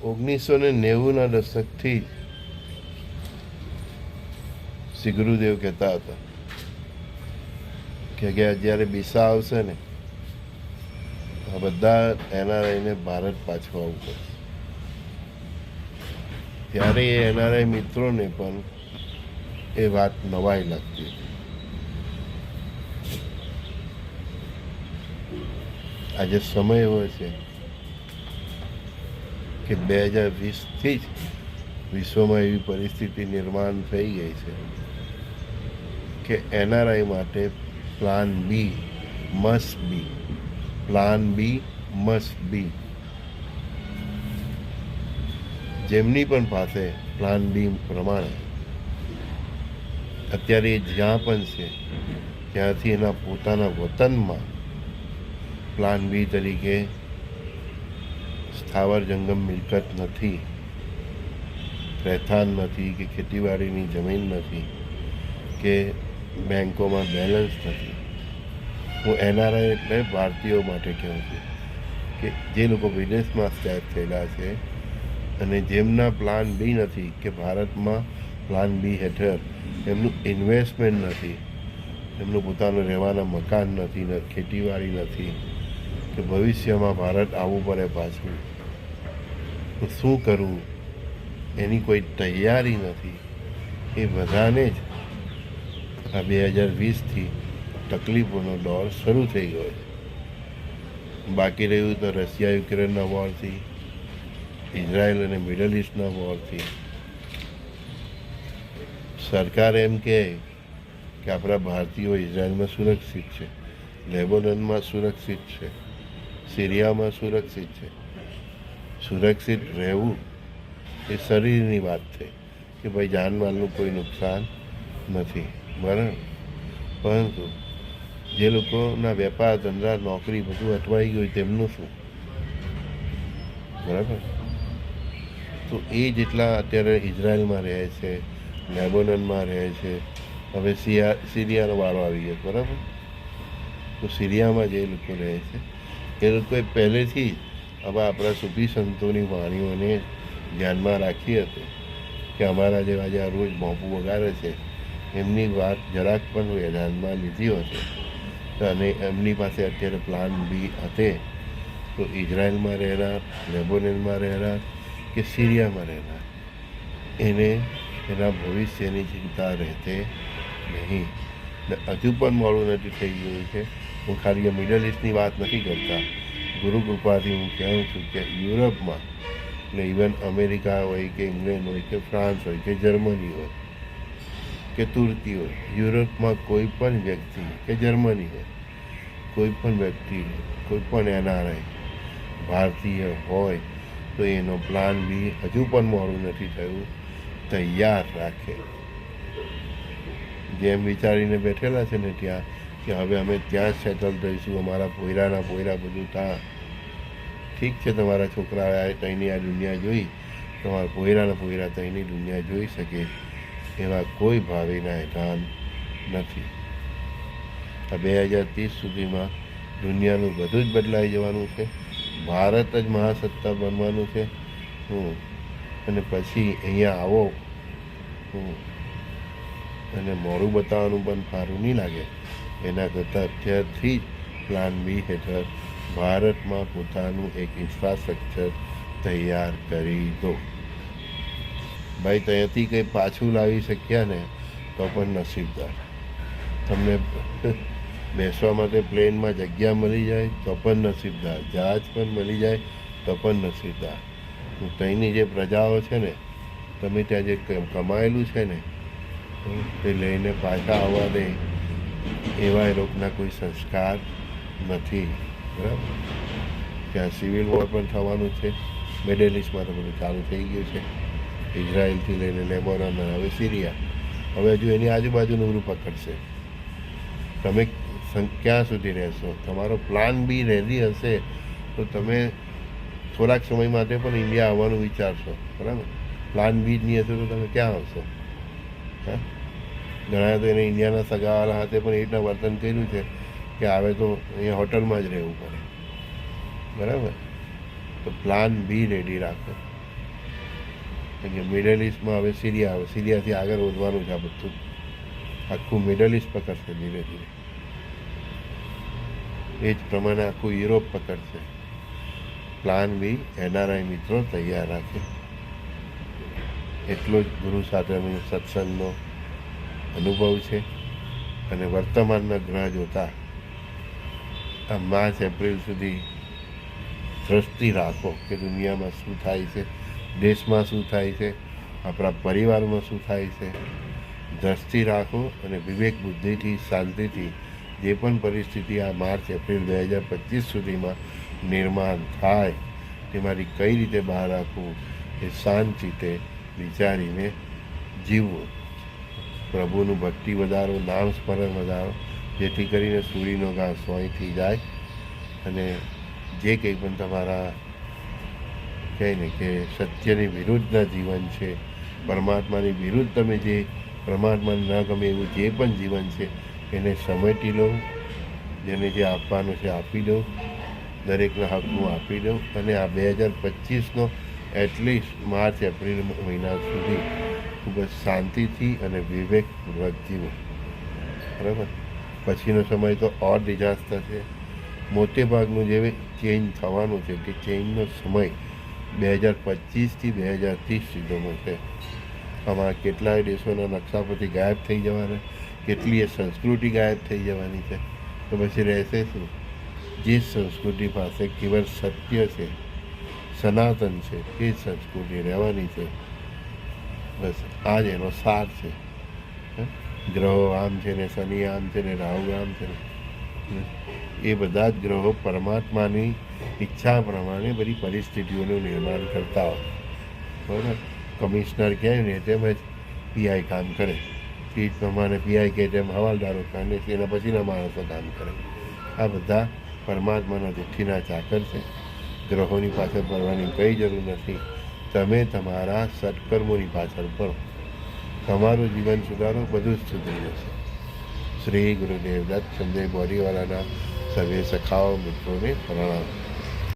1990ના દશકથી શ્રી ગુરુદેવ કહેતા હતા કે જ્યારે બિસા આવશે ને આ બધા એનઆરઆઈને ભારત પાછું આવવું પડશે. ત્યારે એ એનઆરઆઈ મિત્રોને પણ એ વાત નવાઈ લાગતી હતી. આજે સમય એવો છે કે 2020થી જ વિશ્વમાં એવી પરિસ્થિતિ નિર્માણ થઈ ગઈ છે કે એનઆરઆઈ માટે plan B must be, plan B must be. જેમની પણ પાસે પ્લાન બી પ્રમાણે અત્યારે જ્યાં પણ છે ત્યાંથી એના પોતાના વતનમાં પ્લાન બી તરીકે સ્થાવર જંગમ મિલકત નથી, રહેઠાણ નથી, કે ખેતીવાડીની જમીન નથી, કે બેંકોમાં બેલેન્સ નથી. હું એનઆરઆઈ એટલે ભારતીયો માટે કહું છું કે જે લોકો વિદેશમાં સ્થાયી થયેલા છે અને જેમના પ્લાન બી નથી, કે ભારતમાં પ્લાન બી હેઠળ એમનું ઇન્વેસ્ટમેન્ટ નથી, એમનું પોતાનું રહેવાના મકાન નથી, ખેતીવાડી નથી, કે ભવિષ્યમાં ભારત આવવું પડે પાછું તો શું કરવું એની કોઈ તૈયારી નથી. એ બધાને જ આ 2020થી તકલીફોનો દોર શરૂ થઈ ગયો છે. બાકી રહ્યું તો રશિયા યુક્રેનના વોરથી, ઇઝરાયલ અને મિડલ ઇસ્ટના વોરથી. સરકાર એમ કહે કે આપણા ભારતીયો ઇઝરાયલમાં સુરક્ષિત છે, લેબનોનમાં સુરક્ષિત છે, સિરિયામાં સુરક્ષિત છે. સુરક્ષિત રહેવું એ શરીરની વાત થઈ કે ભાઈ જાનમાલનું કોઈ નુકસાન નથી, બરાબર. પરંતુ જે લોકોના વેપાર ધંધા નોકરી બધું અટવાઈ ગયું તેમનું શું, બરાબર. તો એ જેટલા અત્યારે ઇઝરાયલમાં રહે છે, લેબનનમાં રહે છે, હવે સિરિયાનો વારો આવી ગયો, બરાબર. તો સિરિયામાં જે લોકો રહે છે એ લોકોએ પહેલેથી જ હવે આપણા સૂફી સંતોની વાણીઓને ધ્યાનમાં રાખી હતી કે અમારા જેવા જે રોજ બોમ્બો વગાડે છે એમની વાત જરાક પણ ધ્યાનમાં લીધી હશે. અને એમની પાસે અત્યારે પ્લાન બી હતે તો ઇઝરાયલમાં રહેનાર, લેબનનમાં રહેનાર કે સિરિયામાં રહેનાર એને એના ભવિષ્યની ચિંતા રહેતે નહીં. હજુ પણ મોડું નથી થઈ ગયું છે. હું ખાલી મિડલ ઇસ્ટની વાત નથી કરતા. ગુરુ કૃપાથી હું કહું છું કે યુરોપમાં ને ઇવન અમેરિકા હોય કે ઇંગ્લેન્ડ હોય કે ફ્રાન્સ હોય કે જર્મની હોય કે તુર્કી હોય, યુરોપમાં કોઈ પણ વ્યક્તિ કે જર્મની હોય, કોઈ પણ વ્યક્તિ, કોઈ પણ એનઆરઆઈ ભારતીય હોય તો એનો પ્લાન બી હજુ પણ મોડું નથી થયું, તૈયાર રાખે. જેમ વિચારીને બેઠેલા છે ને ત્યાં કે હવે અમે ત્યાં જ સેટલ થઈશું, અમારા પોયરાના પોયરા બધું ત્યાં. ઠીક છે, તમારા છોકરા ત્યાંની આ દુનિયા જોઈ, તમારા પોયરાના પોયરા ત્યાંની દુનિયા જોઈ શકે એવા કોઈ ભાવિના હેઠાણ નથી. આ 2030 સુધીમાં દુનિયાનું બધું જ બદલાઈ જવાનું છે. ભારત જ મહાસત્તા બનવાનું છે. અને પછી અહીંયા આવો અને મોડું બતાવવાનું પણ સારું નહીં લાગે. એના કરતાં અત્યારથી જ પ્લાન બી હેઠળ ભારતમાં પોતાનું એક ઇન્ફ્રાસ્ટ્રક્ચર તૈયાર કરી દો. ભાઈ ત્યાંથી કંઈ પાછું લાવી શક્યા ને તો પણ નસીબદાર. તમને બેસવા માટે પ્લેનમાં જગ્યા મળી જાય તો પણ નસીબદાર, જહાજ પણ મળી જાય તો પણ નસીબદાર. ત્યાંની જે પ્રજાઓ છે ને, તમે ત્યાં જે કમાયેલું છે ને એ લઈને પાછા આવવા દે એવા એ લોકોના કોઈ સંસ્કાર નથી, બરાબર. ત્યાં સિવિલ વોર પણ થવાનું છે. મિડલ ઇસ્ટમાં તો બધું ચાલુ થઈ ગયું છે, ઇઝરાયલથી લઈને લેબનોન અને હવે સિરિયા. હવે હજુ એની આજુબાજુનું ગ્રુપ પકડશે. તમે ક્યાં સુધી રહેશો? તમારો પ્લાન બી રેડી હશે તો તમે થોડાક સમય માટે પણ ઇન્ડિયા આવવાનું વિચારશો, બરાબર. પ્લાન બી જ નહીં હશે તો તમે ક્યાં આવશો? હા, ઘણા તો એને ઇન્ડિયાના સગાવાળા હાથે પણ એ રીતના વર્તન કર્યું છે કે આવે તો અહીંયા હોટલમાં જ રહેવું પડે, બરાબર. તો પ્લાન બી રેડી રાખો. કારણ કે મિડલ ઇસ્ટમાં હવે સિરિયા આવે, સિરિયાથી આગળ વધવાનું છે. આ બધું આખું મિડલ ઇસ્ટ પકડશે ધીરે ધીરે. એ જ પ્રમાણે આખું યુરોપ પકડશે. પ્લાન બી એનઆરઆઈ મિત્રો તૈયાર રાખે. એટલો જ ગુરુ સાથેનો સત્સંગનો અનુભવ છે. અને વર્તમાનના ગ્રહ જોતા આ માર્ચ એપ્રિલ સુધી દ્રષ્ટિ રાખો કે દુનિયામાં શું થાય છે, દેશમાં શું થાય છે, આપણા પરિવારમાં શું થાય છે. દ્રષ્ટિ રાખો અને વિવેક બુદ્ધિથી શાંતિથી જે પણ પરિસ્થિતિ આ માર્ચ એપ્રિલ 2025 સુધીમાં નિર્માણ થાય તેમાંથી કઈ રીતે બહાર રાખવું એ શાંત રીતે વિચારીને જીવવું. પ્રભુનું ભક્તિ વધારો, નામ સ્મરણ વધારો, જેથી કરીને સૂર્યનો ઘાસ સોયથી જાય અને જે કંઈ પણ તમારા કહે ને કે સત્યની વિરુદ્ધના જીવન છે, પરમાત્માની વિરુદ્ધ તમે જે પરમાત્માને ન ગમે એવું જે પણ જીવન છે એને સમેટી લો. જેને જે આપવાનું છે આપી દો, દરેકના હકનું આપી દો. અને આ 2025નો એટલીસ્ટ માર્ચ એપ્રિલ મહિના સુધી ખૂબ જ શાંતિથી અને વિવેકપૂર્વક જીવો. બરાબર. પછીનો સમય તો ઓર ડિઝાસ્ટર છે. મોટે ભાગનું જે ચેન્જ થવાનું છે તે ચેન્જનો સમય 2025થી 2030 સુધીનો છે. આમાં કેટલાય દેશોના નકશા પરથી ગાયબ થઈ જવાના, કેટલીય સંસ્કૃતિ ગાયબ થઈ જવાની છે. તો પછી રહેશે શું? જે સંસ્કૃતિ પાસે કેવળ સત્ય છે, સનાતન છે, એ જ સંસ્કૃતિ રહેવાની છે. બસ આ જ એનો સાર છે. ગ્રહો આમ છે ને, શનિ આમ છે ને, રાહુ આમ છે ને, એ બધા જ ગ્રહો પરમાત્માની ઈચ્છા પ્રમાણે બધી પરિસ્થિતિઓનું નિર્માણ કરતા હોય. બરાબર. કમિશનર કહે ને તેમ જ પીઆઈ કામ કરે, તે જ પ્રમાણે પીઆઈ કહે તેમ હવાલદારો કામે છે, એના પછીના માણસો કામ કરે. આ બધા પરમાત્માના તિથિના ચાકર છે. ગ્રહોની પાછળ પડવાની કંઈ જરૂર નથી. તમે તમારા સત્કર્મોની પાછળ પડો, તમારું જીવન સુધારો, બધું જ સુધરી જશે. શ્રી ગુરુદેવ દત્ત સંજય બોરીવાલાના સર્વે સખાઓ મિત્રોને પ્રણામ.